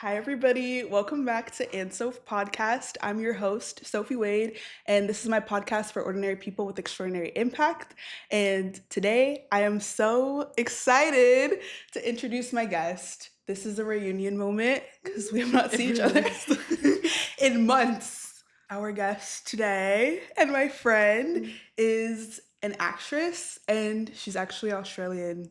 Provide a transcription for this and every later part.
Hi, everybody. Welcome back to andsoph podcast. I'm your host, Sophie Wade, and this is my podcast for ordinary people with extraordinary impact. And today I am so excited to introduce my guest. This is a reunion moment because we have not seen each other in months. Our guest today and my friend is an actress, and she's actually Australian,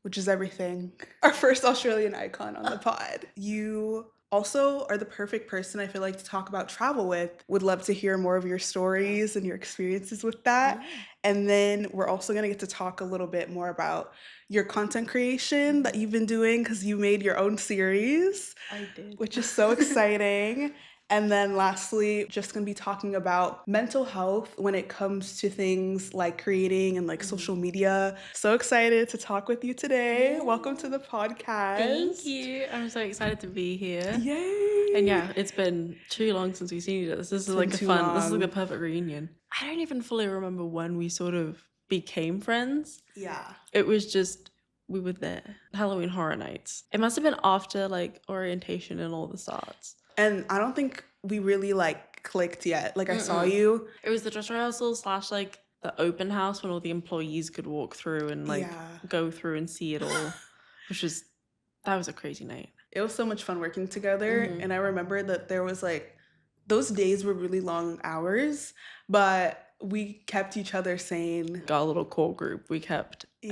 which is everything. Our first Australian icon on the pod. You also are the perfect person I feel like to talk about travel with. Would love to hear more of your stories and your experiences with that. Yeah. And then we're also going to get to talk a little bit more about your content creation that you've been doing because you made your own series, I did. which is so exciting. And then lastly, just gonna be talking about mental health when it comes to things like creating and like social media. So excited to talk with you today. Yeah. Welcome to the podcast. Thank you. I'm so excited to be here. Yay. And yeah, it's been too long since we've seen each other. This is like been a too fun, this is like the long. perfect reunion. I don't even fully remember when we sort of became friends. Yeah. It was just, we were there. Halloween Horror Nights. It must have been after like orientation and all the starts. And I don't think we really like clicked yet. Like I saw you. It was the dress rehearsal / like the open house when all the employees could walk through and like go through and see it all, that was a crazy night. It was so much fun working together. And I remember that there was like, those days were really long hours, but we kept each other sane. Got a little core group. I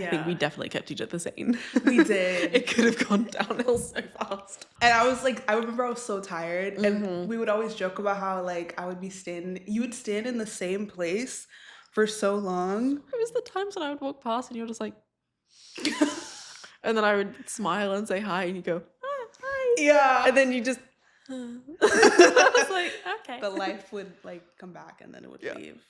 think we definitely kept each other sane. We did. It could have gone downhill so fast. And I remember I was so tired, and we would always joke about how like you would stand in the same place for so long. It was the times when I would walk past and you were just like, and then I would smile and say hi and you go, hi. Yeah. And then you just, I was like, okay. The life would like come back and then it would leave.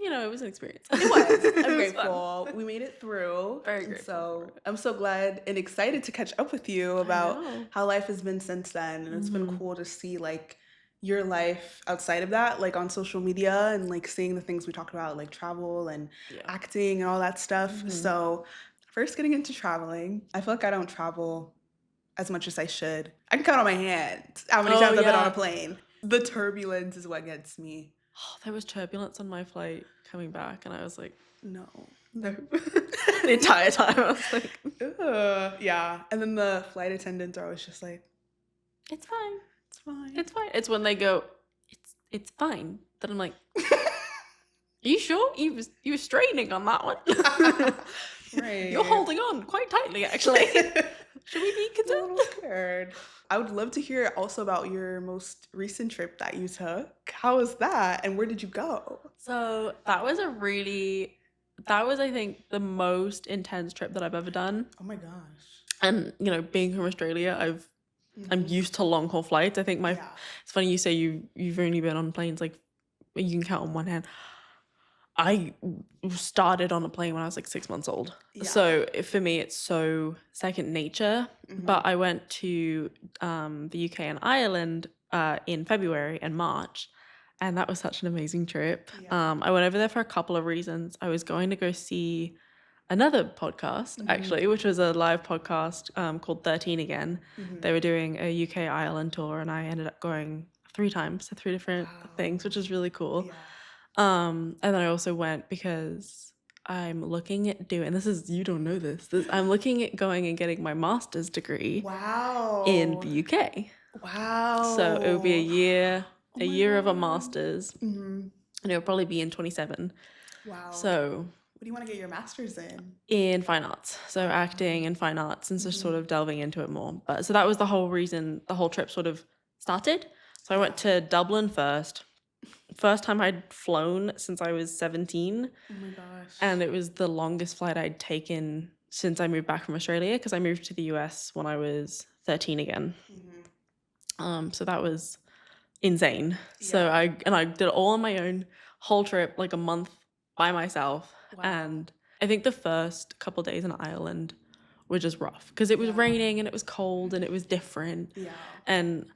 You know, it was an experience. It was. I'm grateful. We made it through. Very grateful. So I'm so glad and excited to catch up with you about how life has been since then. And it's been cool to see like your life outside of that, like on social media and like seeing the things we talked about, like travel and acting and all that stuff. So first getting into traveling, I feel like I don't travel as much as I should. I can count on my hands how many times I've been on a plane. The turbulence is what gets me. Oh, there was turbulence on my flight coming back, and I was like, no. The entire time, I was like, yeah. And then the flight attendants are always just like, it's fine. It's fine. It's fine. It's when they go, it's fine. That I'm like, are you sure? You were straining on that one. Right. You're holding on quite tightly, actually. Should we be concerned? A little scared. I would love to hear also about your most recent trip that you took. How was that? And where did you go? So that was I think the most intense trip that I've ever done. Oh my gosh. And you know, being from Australia, I'm used to long haul flights. I think it's funny you say you've only been on planes like you can count on one hand. I started on a plane when I was like 6 months old. Yeah. So for me, it's so second nature. But I went to the UK and Ireland in February and March. And that was such an amazing trip. Yeah. I went over there for a couple of reasons. I was going to go see another podcast, actually, which was a live podcast called 13 Again. They were doing a UK Ireland tour, and I ended up going 3 times to 3 different things, which was really cool. Yeah. And then I also went because I'm looking at you don't know this. I'm looking at going and getting my master's degree. Wow. In the UK. Wow. So it would be a year of a master's. And it'll probably be in 27. Wow. So what do you want to get your master's in? In fine arts. So acting and fine arts, and so sort of delving into it more. But so that was the whole reason the whole trip sort of started. So I went to Dublin first. First time I'd flown since I was 17. Oh my gosh. And it was the longest flight I'd taken since I moved back from Australia, because I moved to the US when I was 13 again. So that was insane. Yeah. So I did it all on my own, whole trip, like a month by myself. Wow. And I think the first couple days in Ireland were just rough because it was raining and it was cold and it was different. Yeah. And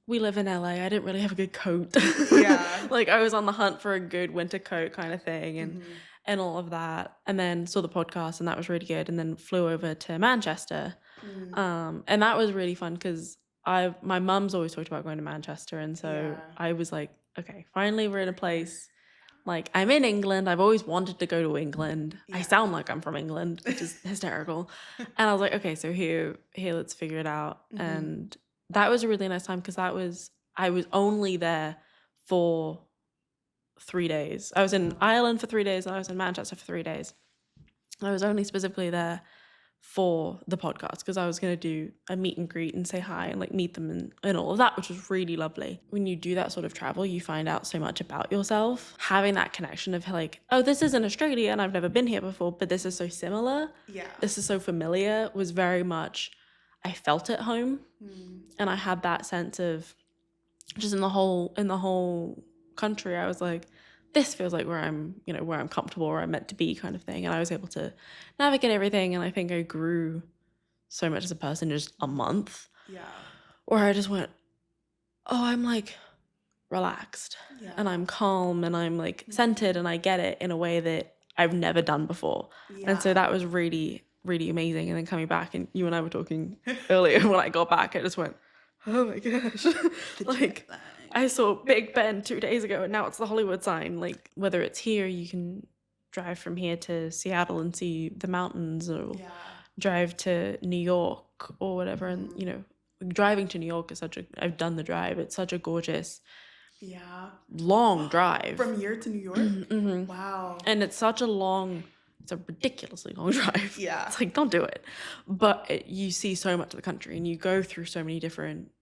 we live in LA. I didn't really have a good coat. Yeah. Like I was on the hunt for a good winter coat kind of thing and all of that. And then saw the podcast and that was really good. And then flew over to Manchester. And that was really fun because my mum's always talked about going to Manchester, and so I was like, okay, finally we're in a place. Like, I'm in England. I've always wanted to go to England. I sound like I'm from England, which is hysterical. And I was like, okay, so here, let's figure it out. And that was a really nice time because I was only there for 3 days. I was in Ireland for 3 days and I was in Manchester for 3 days. I was only specifically there for the podcast because I was going to do a meet and greet and say hi and like meet them and all of that, which was really lovely. When you do that sort of travel, you find out so much about yourself. Having that connection of like, oh, this is in Australia and I've never been here before, but this is so similar. Yeah. This is so familiar, was very much, I felt at home. And I had that sense of just in the whole country, I was like, this feels like where I'm comfortable, where I'm meant to be kind of thing. And I was able to navigate everything. And I think I grew so much as a person in just a month. Yeah. Where I just went, oh, I'm like relaxed and I'm calm and I'm like centered and I get it in a way that I've never done before. Yeah. And so that was really, really amazing. And then coming back, and you and I were talking earlier when I got back, I just went, oh my gosh. Like, I saw Big Ben 2 days ago and now it's the Hollywood sign. Like, whether it's here, you can drive from here to Seattle and see the mountains, or drive to New York or whatever. And, you know, driving to New York is I've done the drive. It's such a gorgeous, long drive. From here to New York? Wow. And it's a ridiculously long drive. Yeah. It's like, don't do it. But you see so much of the country and you go through so many different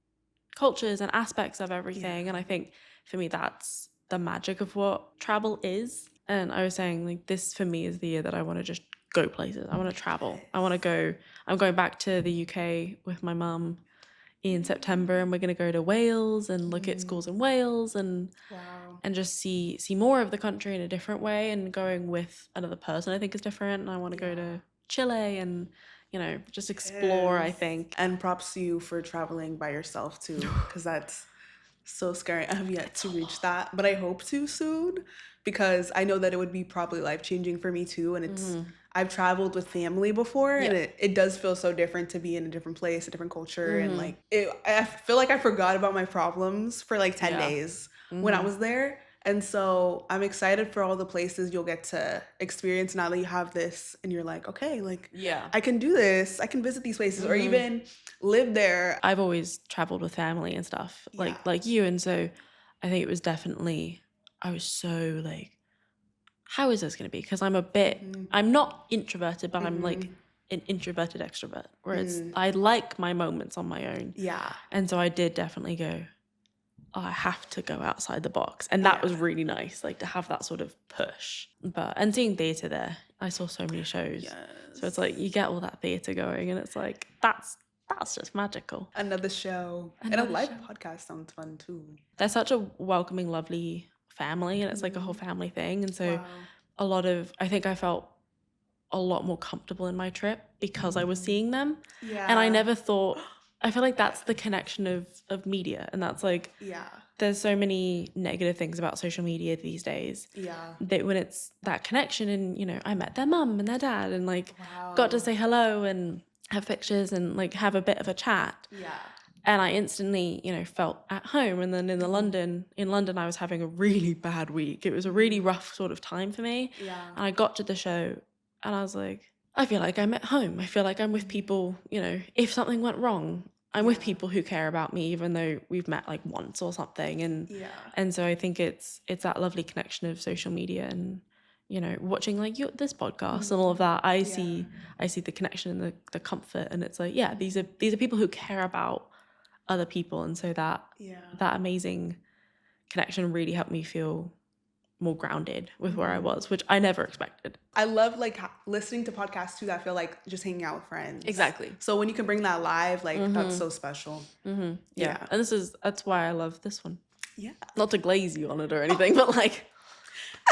cultures and aspects of everything. And I think for me, that's the magic of what travel is. And I was saying, like, this for me is the year that I want to just go places. I want to travel. I want to go. I'm going back to the UK with my mum in September, and we're going to go to Wales and look at schools in Wales and just see more of the country in a different way. And going with another person I think is different. And I want to go to Chile and, you know, just explore, I think. And props to you for traveling by yourself too, because that's so scary. I have yet to reach that, but I hope to soon, because I know that it would be probably life-changing for me too. And it's I've traveled with family before, and it does feel so different to be in a different place, a different culture. And like, I feel like I forgot about my problems for like 10 days when I was there. And so I'm excited for all the places you'll get to experience now that you have this and you're like, okay, like, I can do this. I can visit these places or even live there. I've always traveled with family and stuff like you. And so I think it was definitely, I was so like, how is this going to be? Because I'm I'm not introverted, but I'm like an introverted extrovert, where I like my moments on my own. Yeah. And so I did definitely go, oh, I have to go outside the box. And that was really nice, like to have that sort of push. And seeing theatre there, I saw so many shows. Yes. So it's like you get all that theatre going and it's like, that's just magical. Another show. And a live podcast sounds fun too. They're such a welcoming, lovely family, and it's like a whole family thing. And so I think I felt a lot more comfortable in my trip because I was seeing them. Yeah. And I never thought, I feel like that's the connection of media. And that's like, there's so many negative things about social media these days. Yeah. That when it's that connection, and, you know, I met their mum and their dad and like got to say hello and have pictures and like have a bit of a chat. Yeah. And I instantly, you know, felt at home. And then in London, I was having a really bad week. It was a really rough sort of time for me. Yeah. And I got to the show and I was like, I feel like I'm at home. I feel like I'm with people, you know, if something went wrong, I'm with people who care about me, even though we've met like once or something. And so I think it's that lovely connection of social media and, you know, watching like this podcast and all of that. I see the connection and the comfort, and it's like, these are people who care about other people. And so that amazing connection really helped me feel more grounded with where I was, which I never expected. I love like listening to podcasts too that feel like just hanging out with friends. Exactly. So when you can bring that live, like that's so special. Yeah. And that's why I love this one. Yeah. Not to glaze you on it or anything, but like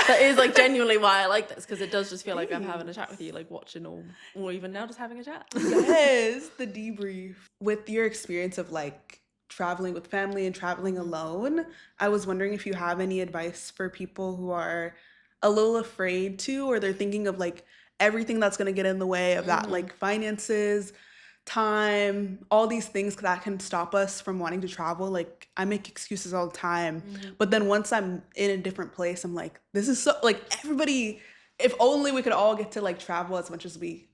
that is like genuinely why I like this, because it does just feel like I'm having a chat with you, like watching or even now just having a chat. Yes, the debrief. With your experience of like traveling with family and traveling alone, I was wondering if you have any advice for people who are a little afraid to, or they're thinking of like everything that's going to get in the way of that, like finances, time, all these things that can stop us from wanting to travel. Like, I make excuses all the time, but then once I'm in a different place, I'm like, this is so, like, everybody, if only we could all get to like travel as much as we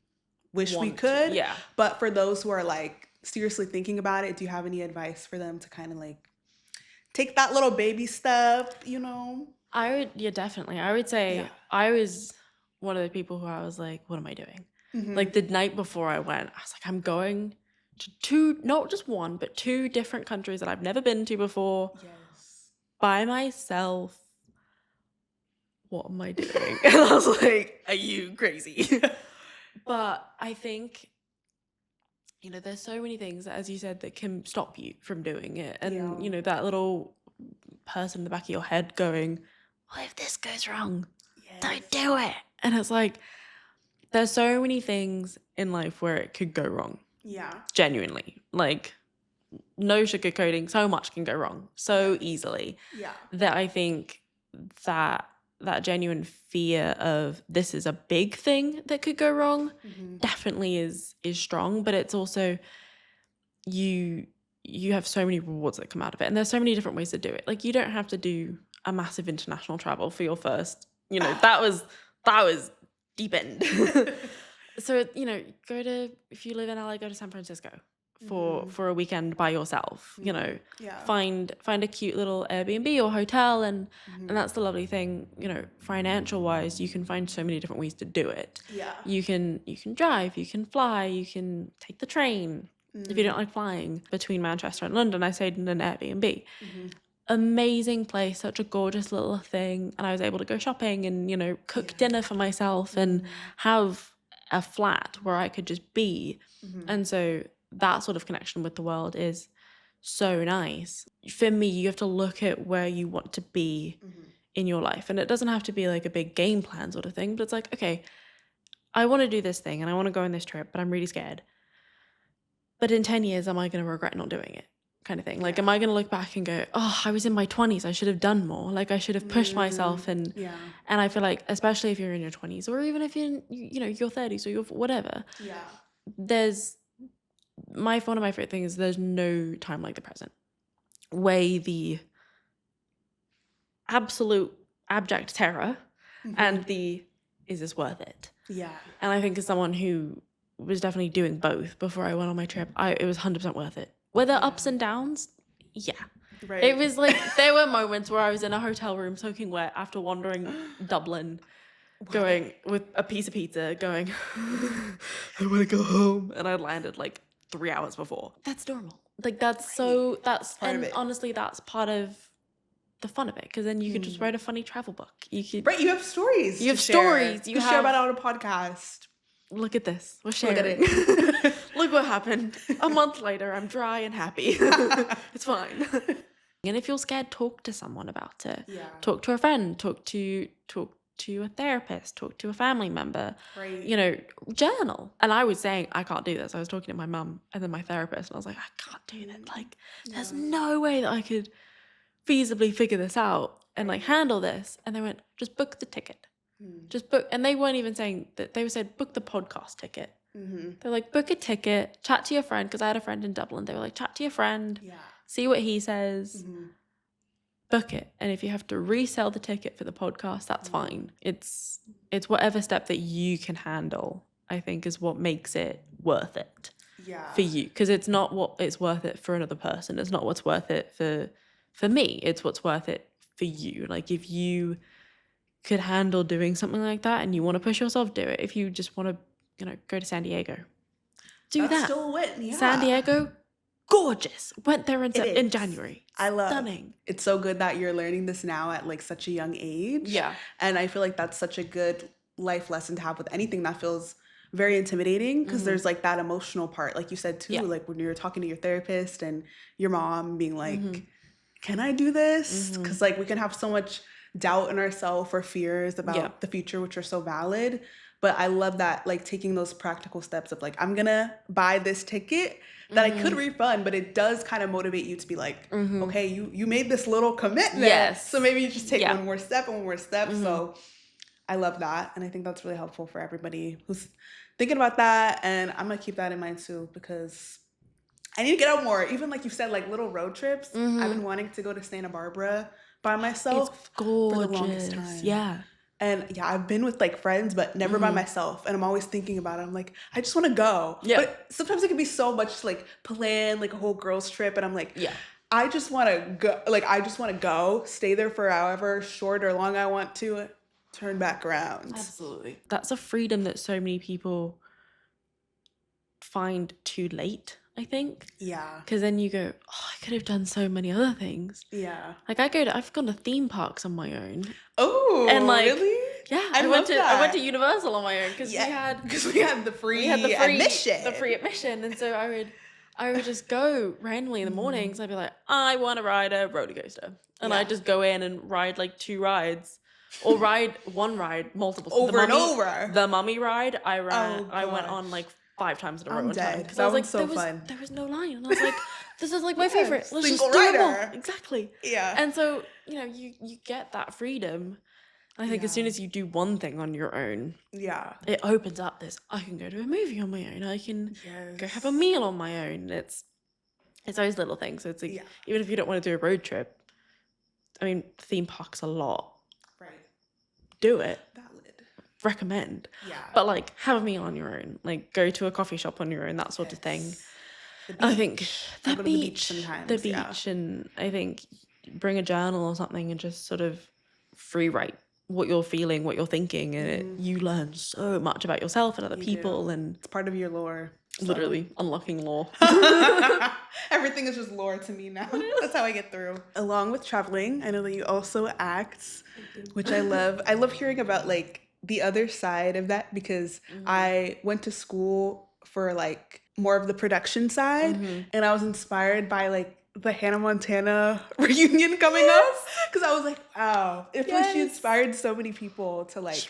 wish we could. Yeah. But for those who are like seriously thinking about it, do you have any advice for them to kind of like take that little baby step, you know? Definitely. I would say I was one of the people who I was like, what am I doing? Like the night before I went, I was like, I'm going to two, not just one, but two different countries that I've never been to before. Yes. By myself. What am I doing? And I was like, are you crazy? But I think, there's so many things, as you said, that can stop you from doing it. And, that little person in the back of your head going, what if this goes wrong? Yes. Don't do it. And it's like, there's so many things in life where it could go wrong. Yeah. Genuinely. Like, no sugarcoating, so much can go wrong so easily. Yeah. That I think that genuine fear of this is a big thing that could go wrong definitely is strong, but it's also you have so many rewards that come out of it, and there's so many different ways to do it. Like, you don't have to do a massive international travel for your first, that was deep end. So, go to, if you live in LA, go to San Francisco for a weekend by yourself. Find a cute little Airbnb or hotel, and that's the lovely thing. Financial wise, you can find so many different ways to do it. Yeah. You can drive, you can fly, you can take the train. If you don't like flying between Manchester and London, I stayed in an Airbnb. Amazing place, such a gorgeous little thing, and I was able to go shopping and cook dinner for myself and have a flat where I could just be. And so that sort of connection with the world is so nice. For me, you have to look at where you want to be in your life, and it doesn't have to be like a big game plan sort of thing, but it's like, okay, I want to do this thing and I want to go on this trip, but I'm really scared. But in 10 years, am I going to regret not doing it? Kind of thing. Like, am I going to look back and go, oh, I was in my 20s, I should have done more. Like, I should have pushed myself. And I feel like, especially if you're in your 20s, or even if you're in, your 30s or your whatever, there's one of my favorite things is there's no time like the present. Weigh the absolute abject terror and the, is this worth it? Yeah. And I think as someone who was definitely doing both before I went on my trip, it was 100% worth it. Were there ups and downs? Yeah. Right. It was like, there were moments where I was in a hotel room soaking wet after wandering Dublin, going with a piece of pizza, going, I want to go home. And I landed like 3 hours before. That's normal. Like, that's honestly, that's part of the fun of it, because then you could just write a funny travel book. You have stories. You share about it on a podcast. Look at this. We're sharing. Look at it. Look what happened. A month later, I'm dry and happy. It's fine. And if you're scared, talk to someone about it. Yeah. Talk to a friend. Talk to a therapist. Talk to a family member. Right. Journal. And I was saying, I can't do this. I was talking to my mum and then my therapist, and I was like, I can't do that. Like, there's no way that I could feasibly figure this out and like handle this. And they went, just book the ticket. Just book. And they weren't even saying that. They said, book the podcast ticket. They're like, book a ticket, chat to your friend, because I had a friend in Dublin. They were like, chat to your friend, see what he says, book it. And if you have to resell the ticket for the podcast, that's fine. It's whatever step that you can handle, I think, is what makes it worth it for you. Because it's not what it's worth it for another person. It's not what's worth it for me. It's what's worth it for you. Like, if you could handle doing something like that and you want to push yourself, do it. If you just want to, go to San Diego, do that. Still a win, yeah. San Diego, gorgeous. Went there in January. Stunning. It's so good that you're learning this now at like such a young age. Yeah. And I feel like that's such a good life lesson to have with anything that feels very intimidating, because there's like that emotional part, like you said too, like when you're talking to your therapist and your mom being like, can I do this? Because like we can have so much doubt in ourselves or fears about the future, which are so valid. But I love that, like, taking those practical steps of like, I'm gonna buy this ticket that I could refund, but it does kind of motivate you to be like, okay, you made this little commitment. Yes. So maybe you just take one more step. So I love that. And I think that's really helpful for everybody who's thinking about that, and I'm gonna keep that in mind too because I need to get out more. Even like you said, like little road trips. I've been wanting to go to Santa Barbara by myself It's gorgeous. for the longest time. Yeah. And yeah, I've been with like friends, but never by myself. And I'm always thinking about it. I'm like, I just want to go. Yeah. But sometimes it can be so much like plan, like a whole girls trip. And I'm like, Yeah. I just want to go. Like, I just want to go, stay there for however short or long I want to, turn back around. Absolutely. That's a freedom that so many people find too late, I think. Yeah. Because then you go, oh, I could have done so many other things. Yeah. Like I've gone to theme parks on my own. Oh, and like, really? Yeah, I went to Universal on my own because we had the free admission. The free admission, and so I would just go randomly in the mornings. I'd be like, I want to ride a roller coaster, and I'd just go in and ride like 2 rides, or ride one ride multiple over and over. The Mummy ride, I went on like 5 times in a row. I'm dead because I was like, fun. There was no line, and I was like, this is like my favorite. Let's single just do rider. them all. Exactly. Yeah. And so you get that freedom. I think as soon as you do one thing on your own, it opens up this, I can go to a movie on my own. I can go have a meal on my own. It's those little things. So it's like, even if you don't want to do a road trip, I mean, theme parks a lot. Right. Do it. Valid. Recommend. Yeah. But like, have a meal on your own. Like, go to a coffee shop on your own, that sort of thing. I think the beach sometimes. And I think bring a journal or something and just sort of free write what you're feeling, what you're thinking, and you learn so much about yourself and other people, and it's part of your lore. Literally unlocking lore. Everything is just lore to me now. That's how I get through. Along with traveling, I know that you also act, which I love. I love hearing about like the other side of that because I went to school for like more of the production side, and I was inspired by like the Hannah Montana reunion coming up because I was like, wow, it feels like she inspired so many people to like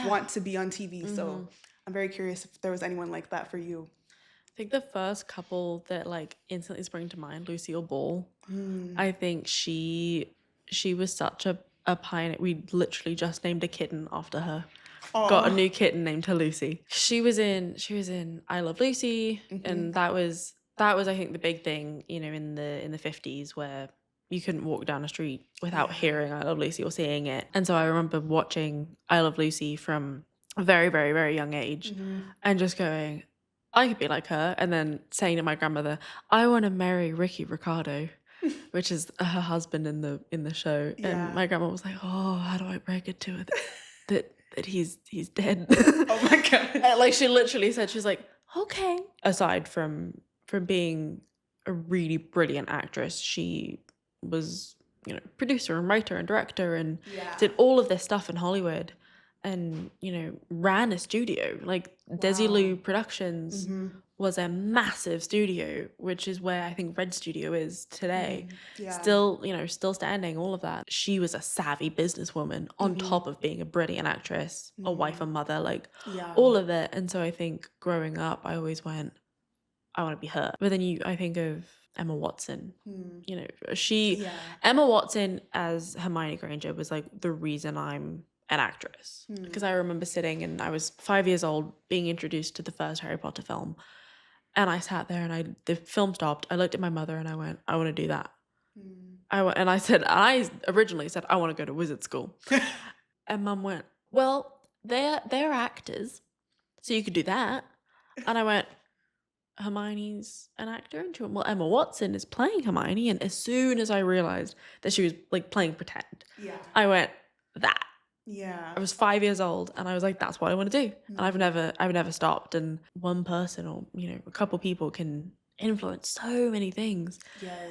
want to be on TV. So I'm very curious if there was anyone like that for you. I think the first couple that like instantly spring to mind, Lucille Ball. I think she was such a pioneer. We literally just named a kitten after her. Aww. Got a new kitten named her Lucy. She was in I Love Lucy, and that was I think the big thing, in the 50s where you couldn't walk down a street without hearing I Love Lucy or seeing it. And so I remember watching I Love Lucy from a very, very, very young age and just going, I could be like her. And then saying to my grandmother, I want to marry Ricky Ricardo, which is her husband in the show. Yeah. And my grandma was like, oh, how do I break it to her that he's dead? Oh my God. And like she literally said, she's like, okay. Aside from being a really brilliant actress, she was, producer and writer and director and did all of this stuff in Hollywood and, ran a studio. Like Desilu Productions was a massive studio, which is where I think Red Studio is today. Still standing, all of that. She was a savvy businesswoman on top of being a brilliant actress, a wife and mother, like all of it. And so I think growing up, I always went, I want to be her. But then I think of Emma Watson. Emma Watson as Hermione Granger was like the reason I'm an actress. Because I remember sitting and I was 5 years old being introduced to the first Harry Potter film. And I sat there and the film stopped. I looked at my mother and I went, I want to do that. I originally said, I want to go to wizard school. And Mum went, well, they're actors, so you could do that. And I went, Hermione's an actor, and she went, well, Emma Watson is playing Hermione. And as soon as I realized that she was like playing pretend, I went, that. Yeah. I was 5 years old and I was like, that's what I want to do. And I've never stopped. And one person or, a couple people can influence so many things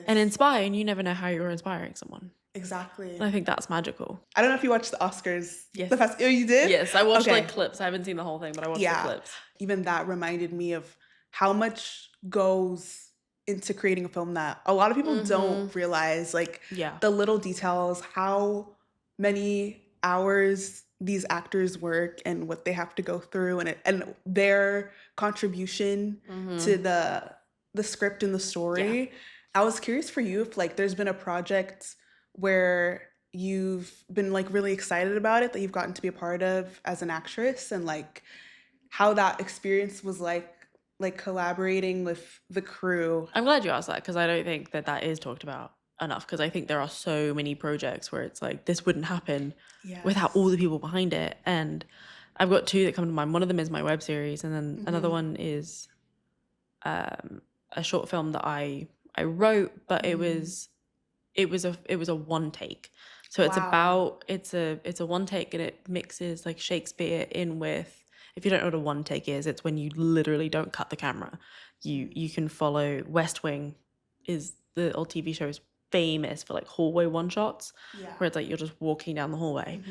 and inspire, and you never know how you're inspiring someone. Exactly. And I think that's magical. I don't know if you watched the Oscars. Yes. Oh, you did? Yes, I watched like clips. I haven't seen the whole thing, but I watched the clips. Even that reminded me of how much goes into creating a film that a lot of people don't realize, like the little details, how many hours these actors work and what they have to go through and their contribution to the script and the story. I was curious for you if like there's been a project where you've been like really excited about it that you've gotten to be a part of as an actress, and like how that experience was like collaborating with the crew. I'm glad you asked that, because I don't think that is talked about enough, because I think there are so many projects where it's like this wouldn't happen without all the people behind it. And I've got two that come to mind. One of them is my web series, and then another one is a short film that I wrote, but it was a one take. So it's a one take, and it mixes like Shakespeare in with, if you don't know what a one take is, it's when you literally don't cut the camera. You can follow West Wing, is the old TV show, is famous for like hallway one shots, where it's like you're just walking down the hallway.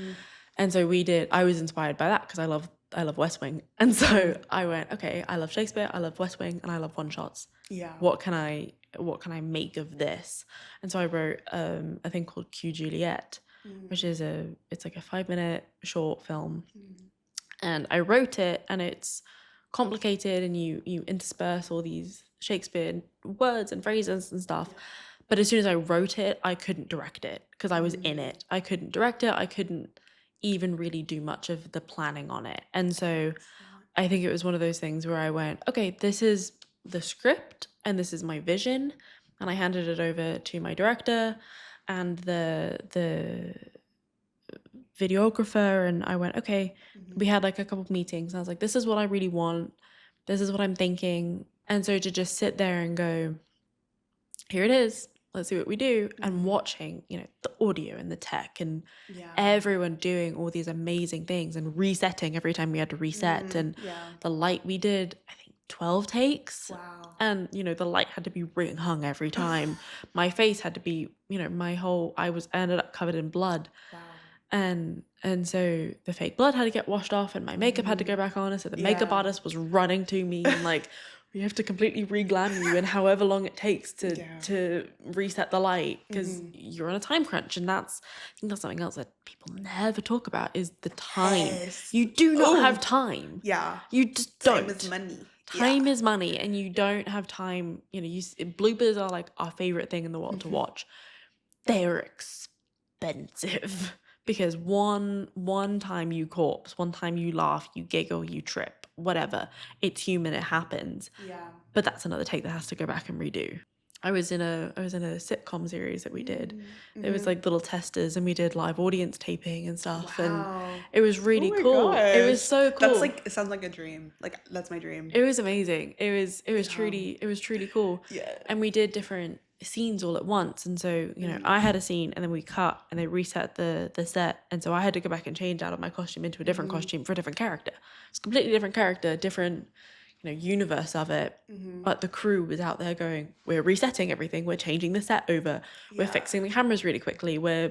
And so I was inspired by that because I love West Wing. And so I went, okay, I love Shakespeare, I love West Wing, and I love one shots. Yeah. What can I make of this? And so I wrote a thing called Q Juliet, which is it's like a 5-minute short film. And I wrote it, and it's complicated, and you intersperse all these Shakespeare words and phrases and stuff. But as soon as I wrote it, I couldn't direct it because I was in it. I couldn't direct it. I couldn't even really do much of the planning on it. And so I think it was one of those things where I went, okay, this is the script and this is my vision. And I handed it over to my director and the videographer, and I went, okay, we had like a couple of meetings, and I was like, this is what I really want, this is what I'm thinking. And so to just sit there and go, here it is, let's see what we do, and watching, the audio and the tech and everyone doing all these amazing things and resetting every time we had to reset, and the light, we did I think 12 takes. Wow. And the light had to be ring hung every time. My face had to be, I ended up covered in blood. Wow. And so the fake blood had to get washed off, and my makeup had to go back on. So the makeup artist was running to me and like, we have to completely re-glam you in however long it takes to reset the light, because you're on a time crunch. And I think that's something else that people never talk about, is the time. Yes. You do not have time. Yeah. You just don't. Time is money. Time is money, and you don't have time. Bloopers are like our favorite thing in the world to watch. They're expensive. Because one time you corpse, one time you laugh, you giggle, you trip, whatever. It's human, it happens. Yeah. But that's another take that has to go back and redo. I was in a sitcom series that we did. It was like little testers, and we did live audience taping and stuff. Wow. And it was really cool. Gosh. It was so cool. That's like, it sounds like a dream. Like, that's my dream. It was amazing. It was truly cool. Yeah. And we did different scenes all at once, and so I had a scene, and then we cut and they reset the set, and so I had to go back and change out of my costume into a different costume for a different character. It's a completely different character, different universe of it. But the crew was out there going, we're resetting everything, we're changing the set over, we're fixing the cameras really quickly, we're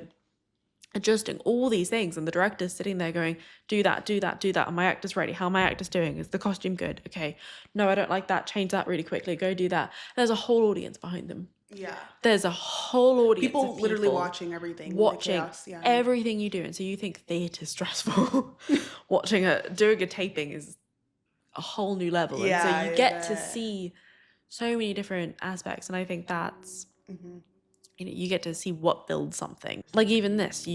adjusting all these things, and the director's sitting there going, do that, and my actor's ready, how my actor's doing, is the costume good, okay, no, I don't like that, change that really quickly, go do that. There's a whole audience behind them. Yeah. There's a whole audience people of literally watching everything. Watching everything you do. And so you think theatre's stressful. Doing a taping is a whole new level. Yeah, and so you get to see so many different aspects. And I think that's, you get to see what builds something. Like even this,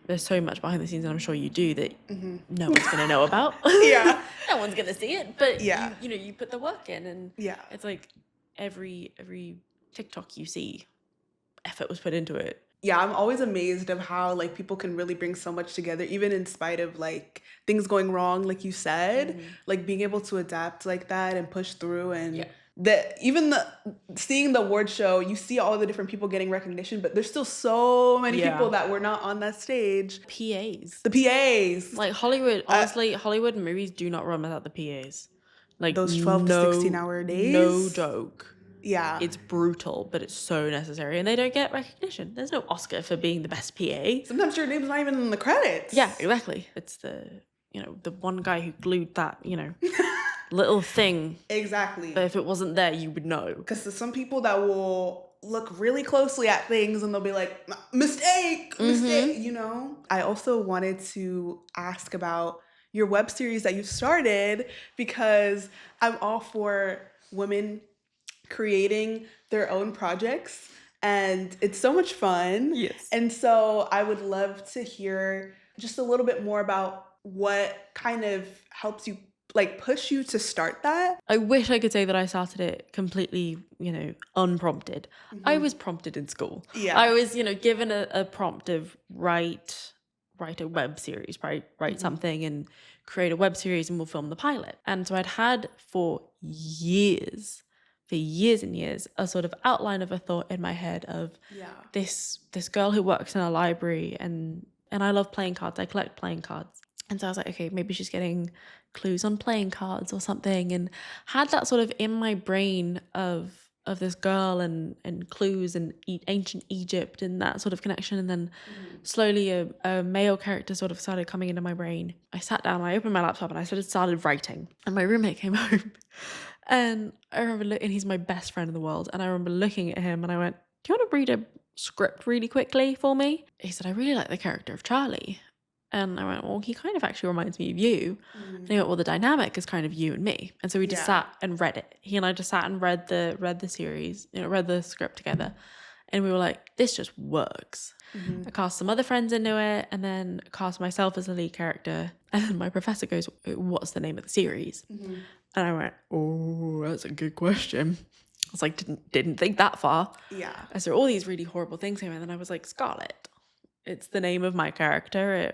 there's so much behind the scenes, and I'm sure you do, that no one's going to know about. Yeah. No one's going to see it. But yeah, you put the work in, and it's like every TikTok you see, effort was put into it. Yeah, I'm always amazed of how like people can really bring so much together, even in spite of like things going wrong, like you said, like being able to adapt like that and push through. And seeing the award show, you see all the different people getting recognition, but there's still so many people that were not on that stage. The PAs. Like Hollywood, honestly, Hollywood movies do not run without the PAs. Like those 12 to 16 hour days. No joke. Yeah. It's brutal, but it's so necessary, and they don't get recognition. There's no Oscar for being the best PA. Sometimes your name's not even in the credits. Yeah, exactly. It's the one guy who glued that, little thing. Exactly. But if it wasn't there, you would know. Because there's some people that will look really closely at things and they'll be like, mistake, I also wanted to ask about your web series that you started, because I'm all for women creating their own projects, and it's so much fun. Yes. And so I would love to hear just a little bit more about what kind of helps you like push you to start that? I wish I could say that I started it completely, unprompted. I was prompted in school. Yeah. I was, given a prompt of write a web series, write something and create a web series, and we'll film the pilot. And so I'd had for years and years, a sort of outline of a thought in my head of this girl who works in a library, and I love playing cards. I collect playing cards. And so I was like, okay, maybe she's getting clues on playing cards or something, and had that sort of in my brain of this girl and clues and ancient Egypt and that sort of connection. And then slowly a male character sort of started coming into my brain. I sat down, I opened my laptop, and I started writing. And my roommate came home, and I remember and he's my best friend in the world. And I remember looking at him and I went, do you want to read a script really quickly for me? He said, I really like the character of Charlie. And I went, well, he kind of actually reminds me of you. And he went, well, the dynamic is kind of you and me. And so we just sat and read it. He and I just sat and read the series, read the script together. And we were like, this just works. I cast some other friends into it, and then cast myself as the lead character. And then my professor goes, what's the name of the series? And I went, oh, that's a good question. I was like, didn't think that far. Yeah. I saw all these really horrible things here, and then I was like, Scarlet. It's the name of my character.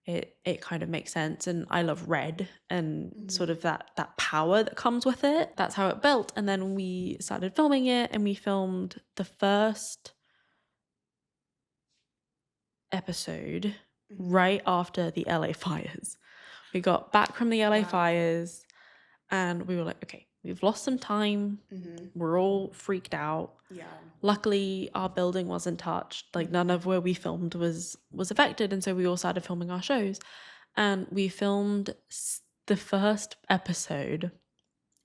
It kind of makes sense, and I love red and sort of that power that comes with it. That's how it built. And then we started filming it, and we filmed the first episode right after the LA fires. We got back from the LA fires, and we were like, okay, we've lost some time. We're all freaked out. Yeah. Luckily, our building wasn't touched. Like, none of where we filmed was affected. And so we all started filming our shows. And we filmed the first episode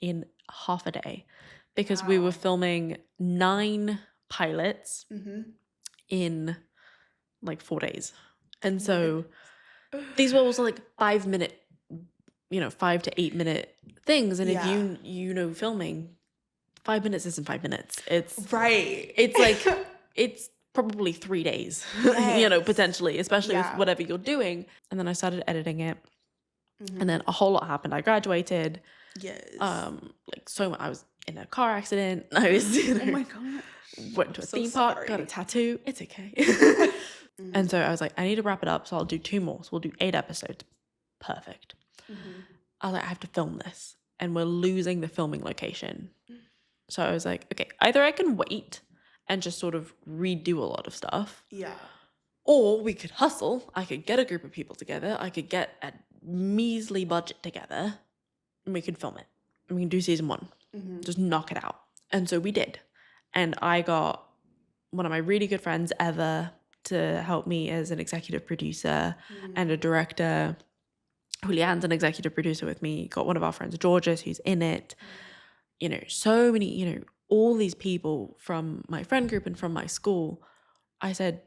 in half a day, because we were filming 9 pilots in like 4 days. And so these were also like 5 minute, 5 to 8 minute things. And if you know filming, 5 minutes isn't 5 minutes. It's right. It's like it's probably 3 days, potentially, especially with whatever you're doing. And then I started editing it, and then a whole lot happened. I graduated. Yes. Like so much. I was in a car accident. I was, oh my gosh. Went to a theme park, got a tattoo. It's okay. And so I was like, I need to wrap it up. So I'll do 2 more. So we'll do 8 episodes. Perfect. I was like, I have to film this, and we're losing the filming location. So I was like, okay, either I can wait and just sort of redo a lot of stuff. Yeah. Or we could hustle. I could get a group of people together. I could get a measly budget together, and we could film it. And we can do season 1. Just knock it out. And so we did. And I got one of my really good friends ever to help me as an executive producer and a director. Julianne's an executive producer with me. Got one of our friends, Georges, who's in it. So many, all these people from my friend group and from my school. I said,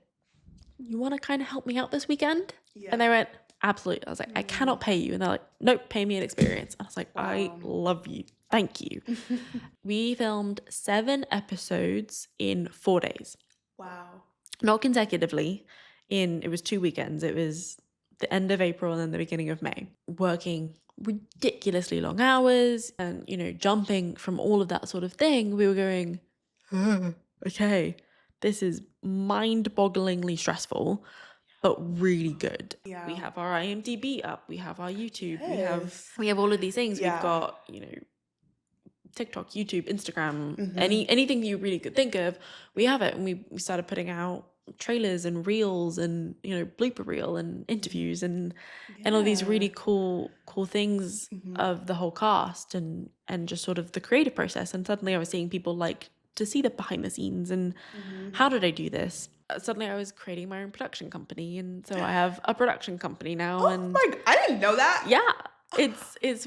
you want to kind of help me out this weekend? Yeah. And they went, absolutely. I was like, I cannot pay you. And they're like, nope, pay me an experience. I was like, wow. I love you. Thank you. We filmed 7 episodes in 4 days. Wow. Not consecutively. It was 2 weekends. It was the end of April and then the beginning of May. Working ridiculously long hours and, jumping from all of that sort of thing. We were going, okay, this is mind-bogglingly stressful, but really good. Yeah. We have our IMDb up. We have our YouTube. Yes. We have all of these things. Yeah. We've got, TikTok, YouTube, Instagram, anything you really could think of, we have it. And we started putting out trailers and reels and blooper reel and interviews and all these really cool things of the whole cast and just sort of the creative process. And suddenly I was seeing people like to see the behind the scenes and how did I do this? Suddenly I was creating my own production company, and so I have a production company now. And I didn't know that. Yeah.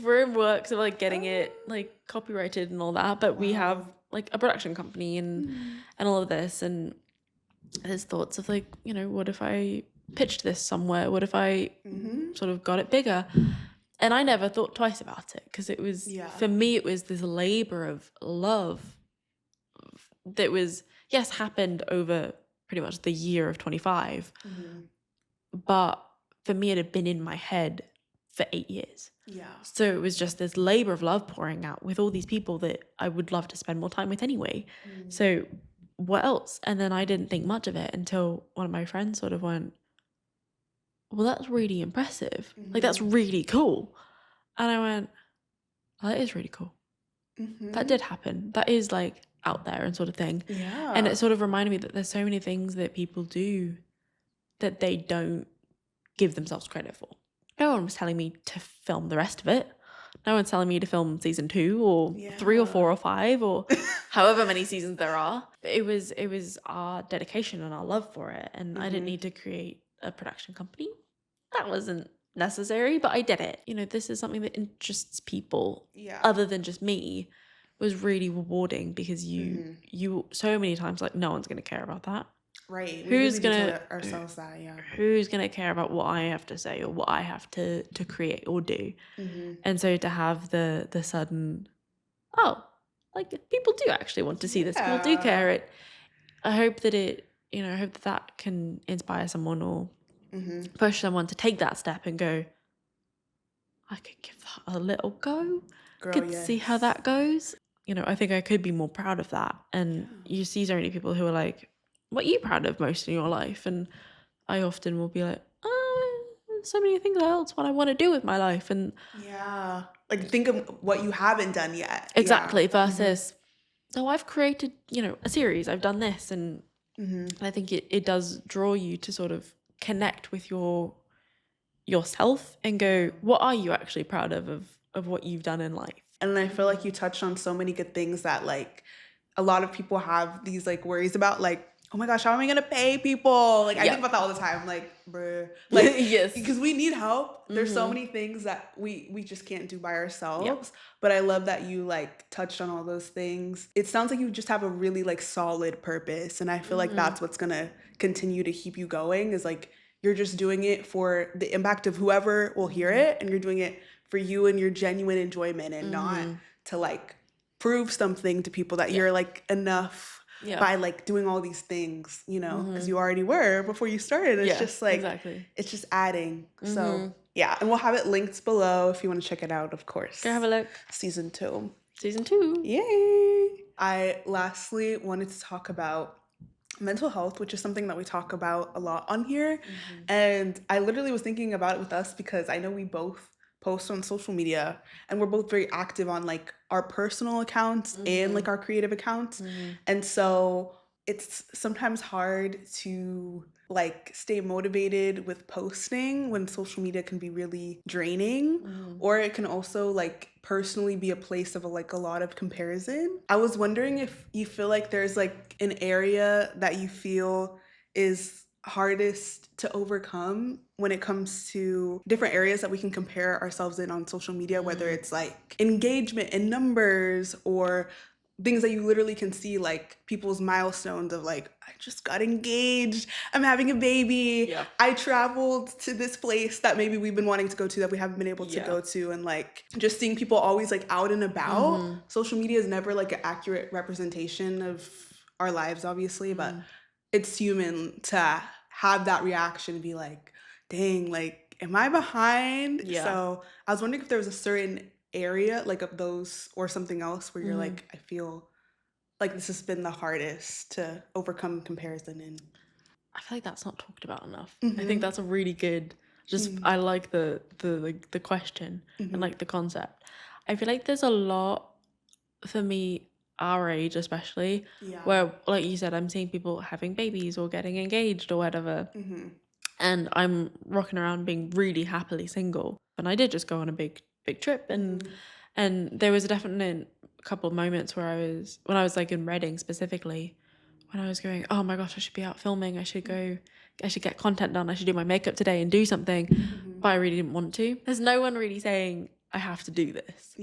We're in works of like getting it like copyrighted and all that, but we have like a production company and all of this. And there's thoughts of like, what if I pitched this somewhere? What if I sort of got it bigger? And I never thought twice about it, because it was, for me, it was this labor of love that was, yes, happened over pretty much the year of 25. But for me, it had been in my head for 8 years. So it was just this labor of love pouring out with all these people that I would love to spend more time with anyway. So what else? And then I didn't think much of it until one of my friends sort of went, well, that's really impressive. Like, that's really cool. And I went, oh, that is really cool. That did happen. That is like out there and sort of thing. And it sort of reminded me that there's so many things that people do that they don't give themselves credit for. No one was telling me to film the rest of it. No one's telling me to film season 2 or 3 or 4 or 5 or however many seasons there are. It was our dedication and our love for it. And I didn't need to create a production company. That wasn't necessary, but I did it. You know, this is something that interests people other than just me. Was really rewarding because you so many times like no one's going to care about that. Right. Who's really gonna tell ourselves that? Yeah. Who's gonna care about what I have to say or what I have to create or do? And so to have the sudden, oh, like people do actually want to see this. People do care. I hope that I hope that can inspire someone or push someone to take that step and go, I could give that a little go. Could see how that goes. You know, I think I could be more proud of that. And you see so many people who are like, what are you proud of most in your life? And I often will be like, oh, there's so many things else what I want to do with my life. And like think of what you haven't done yet. Exactly. Versus, oh, I've created, a series. I've done this. And I think it does draw you to sort of connect with yourself and go, what are you actually proud of what you've done in life? And I feel like you touched on so many good things that like a lot of people have these like worries about, like, oh my gosh, how am I gonna pay people? Like I think about that all the time. Like, bruh. Like yes. Because we need help. There's so many things that we just can't do by ourselves. But I love that you like touched on all those things. It sounds like you just have a really like solid purpose. And I feel like that's what's gonna continue to keep you going, is like you're just doing it for the impact of whoever will hear it, and you're doing it for you and your genuine enjoyment, and not to like prove something to people that you're like enough by like doing all these things, because you already were before you started. It's just like, it's just adding. So yeah, and we'll have it linked below if you want to check it out, of course. Go have a look. Season 2. Yay. I lastly wanted to talk about mental health, which is something that we talk about a lot on here. And I literally was thinking about it with us because I know we both post on social media, and we're both very active on like our personal accounts and like our creative accounts. And so it's sometimes hard to like stay motivated with posting when social media can be really draining, or it can also like personally be a place of like a lot of comparison. I was wondering if you feel like there's like an area that you feel is hardest to overcome when it comes to different areas that we can compare ourselves in on social media, whether it's like engagement and numbers, or things that you literally can see, like people's milestones of like, I just got engaged, I'm having a baby, I traveled to this place that maybe we've been wanting to go to that we haven't been able to go to, and like just seeing people always like out and about. Social media is never like an accurate representation of our lives, obviously, but it's human to have that reaction and be like, dang, like, am I behind? So I was wondering if there was a certain area like of those or something else where you're like, I feel like this has been the hardest to overcome comparison in. I feel like that's not talked about enough. I think that's a really good, I like the question and like the concept. I feel like there's a lot for me, our age especially, where like you said, I'm seeing people having babies or getting engaged or whatever, and I'm rocking around being really happily single. And I did just go on a big trip, and there was a definite couple of moments where when I was like in Reading specifically, when I was going, oh my gosh, I should be out filming, I should get content done, I should do my makeup today and do something, but I really didn't want to. There's no one really saying I have to do this.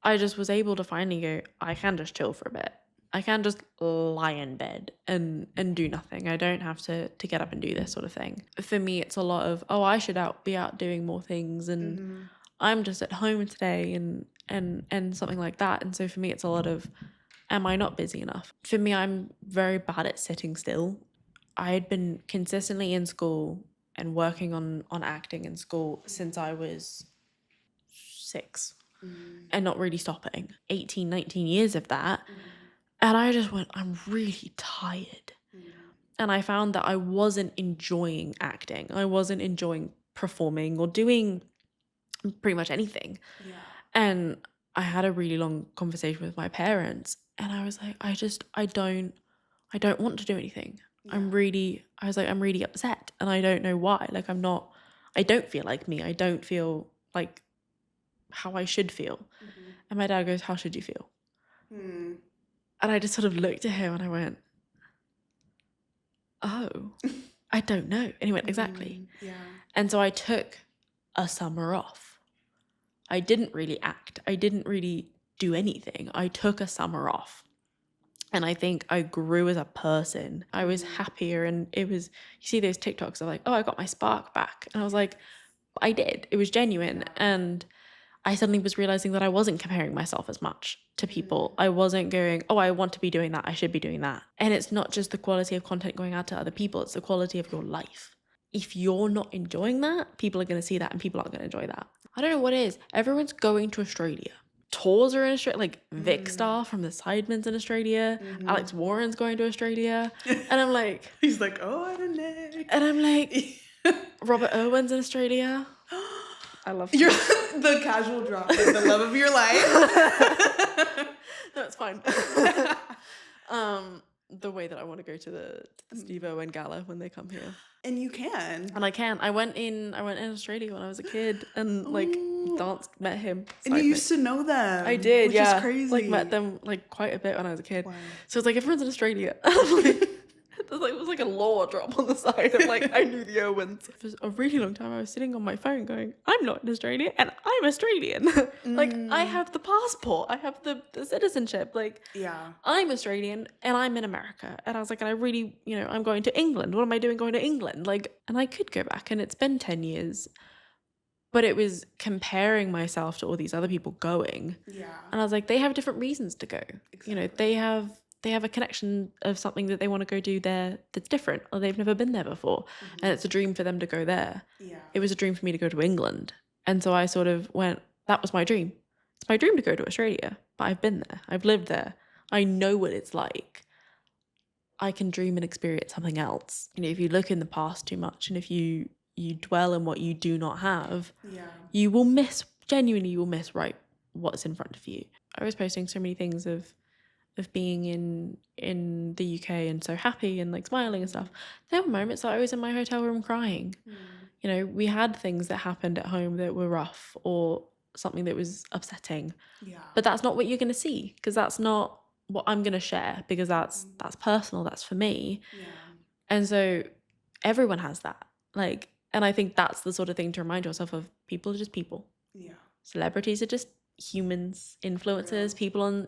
I just was able to finally go, I can just chill for a bit. I can just lie in bed and do nothing. I don't have to get up and do this sort of thing. For me, it's a lot of, oh, I should be out doing more things, and I'm just at home today and something like that. And so for me, it's a lot of, am I not busy enough? For me, I'm very bad at sitting still. I had been consistently in school and working on acting in school since I was 6 and not really stopping. 18, 19 years of that. And I just went, I'm really tired. And I found that I wasn't enjoying acting. I wasn't enjoying performing or doing pretty much anything. Yeah. And I had a really long conversation with my parents, and I was like, I don't want to do anything. Yeah. I'm really upset, and I don't know why. Like, I don't feel like me. I don't feel like how I should feel. And my dad goes, how should you feel? And I just sort of looked at him and I went, oh, I don't know. And he went, exactly. Yeah. And so I took a summer off. I didn't really act. I didn't really do anything. I took a summer off. And I think I grew as a person. I was happier, and it was, you see those TikToks of like, oh, I got my spark back. And I was like, I did. It was genuine. And I suddenly was realizing that I wasn't comparing myself as much to people. I wasn't going, oh, I want to be doing that. I should be doing that. And it's not just the quality of content going out to other people. It's the quality of your life. If you're not enjoying that, people are going to see that, and people aren't going to enjoy that. I don't know what it is. Everyone's going to Australia. Tours are in Australia, like Vic Star from the Sidemen's in Australia. Alex Warren's going to Australia. And I'm like... He's like, oh, I don't know. And I'm like, Robert Irwin's in Australia. I love You're the casual drop, like the love of your life. No, it's fine. The way that I want to go to the Steve Irwin gala when they come here. And you can. And I can. I went in Australia when I was a kid and like met him. And you used to know them. I did, which is crazy. Like met them like quite a bit when I was a kid. Wow. So it's like everyone's in Australia. It was like a law drop on the side of like I knew the Owens. For a really long time I was sitting on my phone going, I'm not in Australia and I'm Australian. Like I have the passport, I have the citizenship. Like I'm Australian and I'm in America. And I was like, and I really, I'm going to England. What am I doing going to England? Like, and I could go back, and it's been 10 years. But it was comparing myself to all these other people going. Yeah. And I was like, they have different reasons to go. Exactly. They have a connection of something that they want to go do there that's different, or they've never been there before. And it's a dream for them to go there. Yeah. It was a dream for me to go to England. And so I sort of went, that was my dream. It's my dream to go to Australia, but I've been there. I've lived there. I know what it's like. I can dream and experience something else. If you look in the past too much, and if you dwell in what you do not have, you will miss what's in front of you. I was posting so many things of being in the UK and so happy and like smiling and stuff. There were moments that I was in my hotel room crying. We had things that happened at home that were rough or something that was upsetting. But that's not what you're going to see, because that's not what I'm going to share, because that's personal, that's for me. And so everyone has that. Like, and I think that's the sort of thing to remind yourself of. People are just people. Celebrities are just humans, influencers, people on,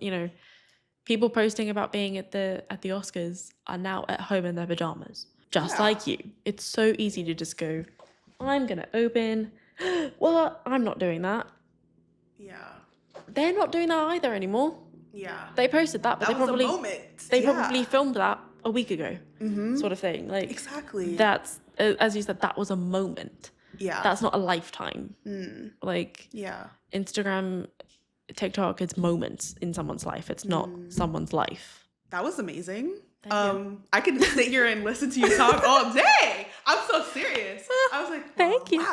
people posting about being at the Oscars are now at home in their pajamas, just like you. It's so easy to just go, I'm going to open. Well, I'm not doing that. Yeah. They're not doing that either anymore. Yeah. They posted that, but they probably filmed that a week ago, sort of thing. Like, exactly. That's, as you said, that was a moment. Yeah. That's not a lifetime. Like, Instagram, TikTok, it's moments in someone's life. It's not someone's life. That was amazing. I could sit here and listen to you talk all day. I'm so serious. I was like, thank you.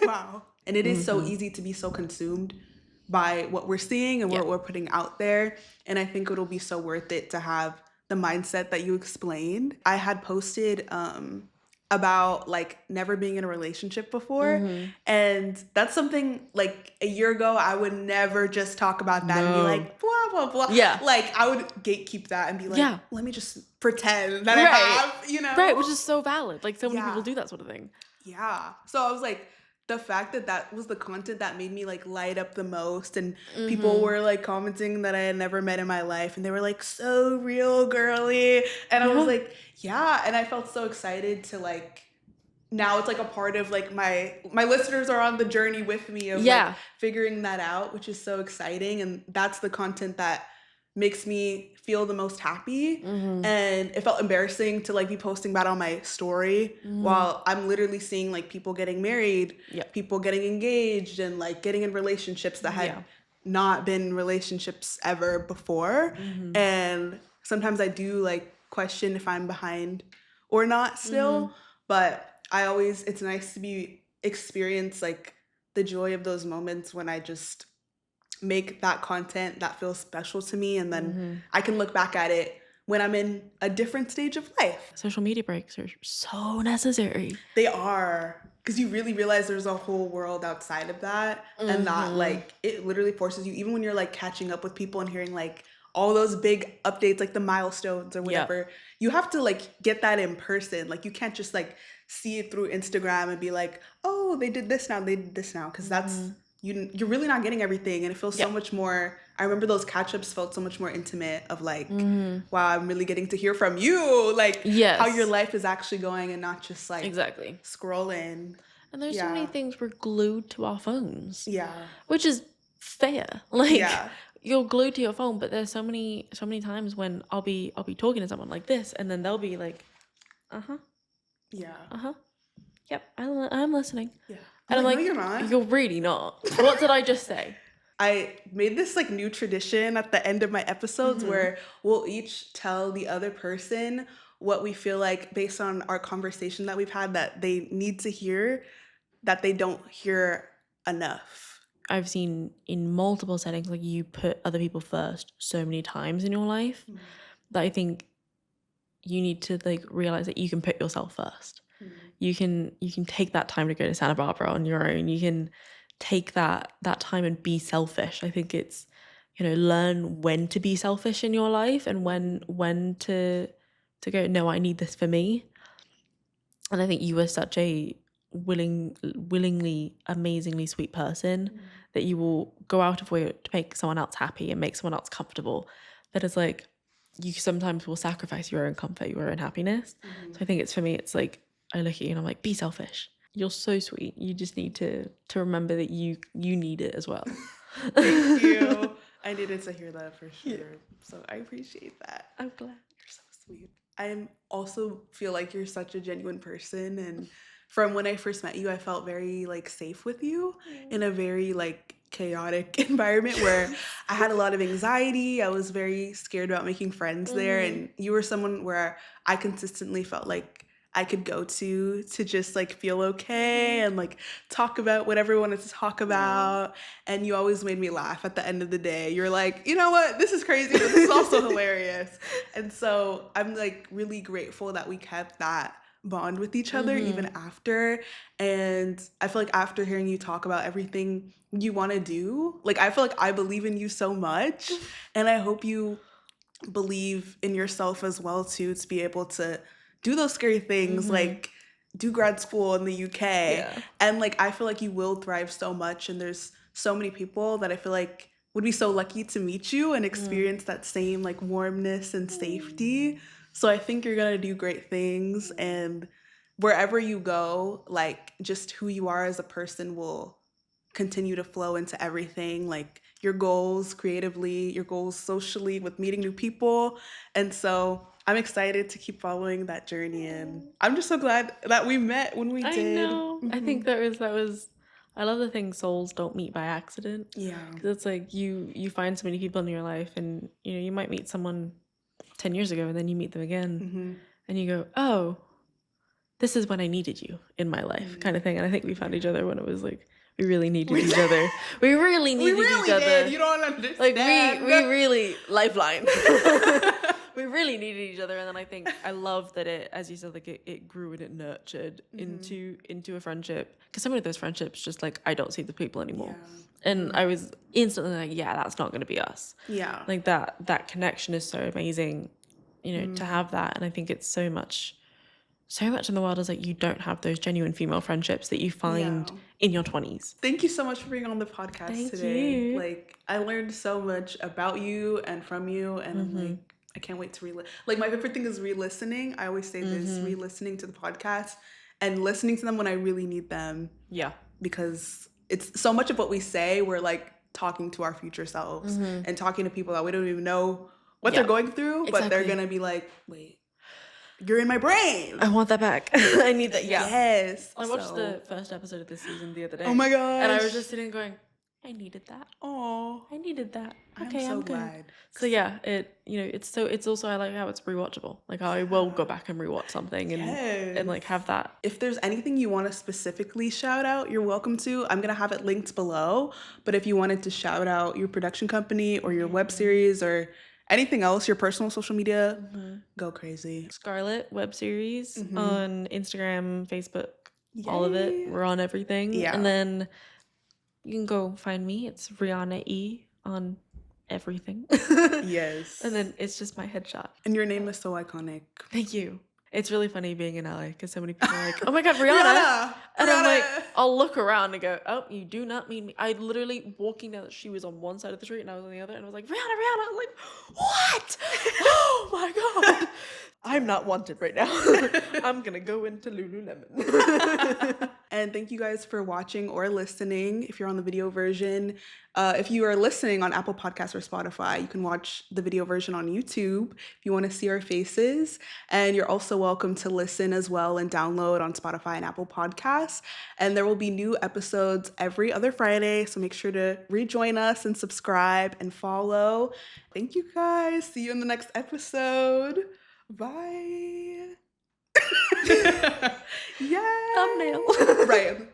Wow. And it is so easy to be so consumed by what we're seeing and what we're putting out there. And I think it'll be so worth it to have the mindset that you explained. I had posted about like never being in a relationship before. And that's something like a year ago, I would never just talk about that and be like, blah, blah, blah. Yeah. Like I would gatekeep that and be like, let me just pretend that I have, Right, which is so valid. Like so many people do that sort of thing. Yeah. So I was like, the fact that that was the content that made me like light up the most, and people were like commenting that I had never met in my life, and they were like, so real, girly. And I was like, yeah. And I felt so excited to like, now it's like a part of like my listeners are on the journey with me of like figuring that out, which is so exciting. And that's the content that makes me feel the most happy. And it felt embarrassing to like be posting about on my story while I'm literally seeing like people getting married, people getting engaged, and like getting in relationships that had not been relationships ever before. And sometimes I do like question if I'm behind or not still, but it's nice to experience like the joy of those moments when I just make that content that feels special to me, and then I can look back at it when I'm in a different stage of life. Social media breaks are so necessary. They are, because you really realize there's a whole world outside of that, and that like it literally forces you, even when you're like catching up with people and hearing like all those big updates, like the milestones or whatever, you have to like get that in person. Like you can't just like see it through Instagram and be like, oh, they did this now, because that's you're really not getting everything, and it feels so much more. I remember those catch-ups felt so much more intimate, of like, wow, I'm really getting to hear from you, like how your life is actually going, and not just like scrolling. And there's so many things we're glued to our phones, which is fair. Like you're glued to your phone, but there's so many times when I'll be talking to someone like this, and then they'll be like, yep, I'm listening. And I'm like, no, you're not. You're really not. What did I just say? I made this like new tradition at the end of my episodes where we'll each tell the other person what we feel like based on our conversation that we've had that they need to hear, that they don't hear enough. I've seen in multiple settings, like you put other people first so many times in your life that I think you need to like realize that you can put yourself first. You can take that time to go to Santa Barbara on your own. You can take that time and be selfish. I think it's, learn when to be selfish in your life and when to go, no, I need this for me. And I think you were such a willingly, amazingly sweet person that you will go out of way to make someone else happy and make someone else comfortable. That is like, you sometimes will sacrifice your own comfort, your own happiness. So I think for me, it's like, I look at you and I'm like, be selfish. You're so sweet. You just need to remember that you need it as well. Thank you. I needed to hear that for sure. So I appreciate that. I'm glad. You're so sweet. I also feel like you're such a genuine person, and from when I first met you, I felt very like safe with you in a very like chaotic environment where I had a lot of anxiety. I was very scared about making friends there, and you were someone where I consistently felt like I could go to just like feel okay and like talk about whatever I wanted to talk about. And you always made me laugh at the end of the day. You're like, you know what? This is crazy, but this is also hilarious. And so I'm like really grateful that we kept that bond with each other even after. And I feel like after hearing you talk about everything you want to do, like I feel like I believe in you so much, and I hope you believe in yourself as well too, to be able to do those scary things, like do grad school in the UK. And like I feel like you will thrive so much, and there's so many people that I feel like would be so lucky to meet you and experience that same like warmness and safety. So I think you're gonna do great things, and wherever you go, like just who you are as a person will continue to flow into everything, like your goals creatively, your goals socially with meeting new people. And so I'm excited to keep following that journey, and I'm just so glad that we met when we did. I know. I think that was I love the thing souls don't meet by accident. Yeah. Because it's like you find so many people in your life, and you might meet someone 10 years ago and then you meet them again and you go, oh, this is when I needed you in my life, kind of thing. And I think we found each other when it was like we really needed each other. We really needed each other. Did. You don't understand. Like we really lifeline. We really needed each other. And then I think I love that it, as you said, like it grew and it nurtured into a friendship. Because some of those friendships just like I don't see the people anymore. Yeah. And I was instantly like, yeah, that's not going to be us. Yeah. Like that connection is so amazing, to have that. And I think it's so much in the world is like you don't have those genuine female friendships that you find in your 20s. Thank you so much for being on the podcast today. You. Like I learned so much about you and from you, and like I can't wait to like my favorite thing is re-listening. I always say this, re-listening to the podcast and listening to them when I really need them. Yeah. Because it's so much of what we say, we're like talking to our future selves and talking to people that we don't even know what they're going through, but they're gonna be like, wait, you're in my brain. I want that back. I need that. Yeah. Yes. I watched the first episode of this season the other day. Oh my gosh. And I was just sitting going, I needed that. Oh, I needed that. Okay, I'm so glad. Good. So yeah, it's also, I like how it's rewatchable. Like I will go back and rewatch something and like have that. If there's anything you want to specifically shout out, you're welcome to. I'm gonna have it linked below. But if you wanted to shout out your production company or your web series or anything else, your personal social media, go crazy. Scarlet web series on Instagram, Facebook, all of it. We're on everything. Yeah. And then you can go find me. It's Rhiana E on everything. Yes. And then it's just my headshot. And your name is so iconic. Thank you. It's really funny being in LA because so many people are like, oh my God, Rihanna. And I'm like, I'll look around and go, oh, you do not mean me. I literally walking down, she was on one side of the street and I was on the other. And I was like, Rihanna. I'm like, what? Oh my God. I'm not wanted right now. I'm going to go into Lululemon. And thank you guys for watching or listening. If you're on the video version, if you are listening on Apple Podcasts or Spotify, you can watch the video version on YouTube if you want to see our faces. And you're also welcome to listen as well and download on Spotify and Apple Podcasts. And there will be new episodes every other Friday. So make sure to rejoin us and subscribe and follow. Thank you guys. See you in the next episode. Bye. Yeah. Thumbnail. Right.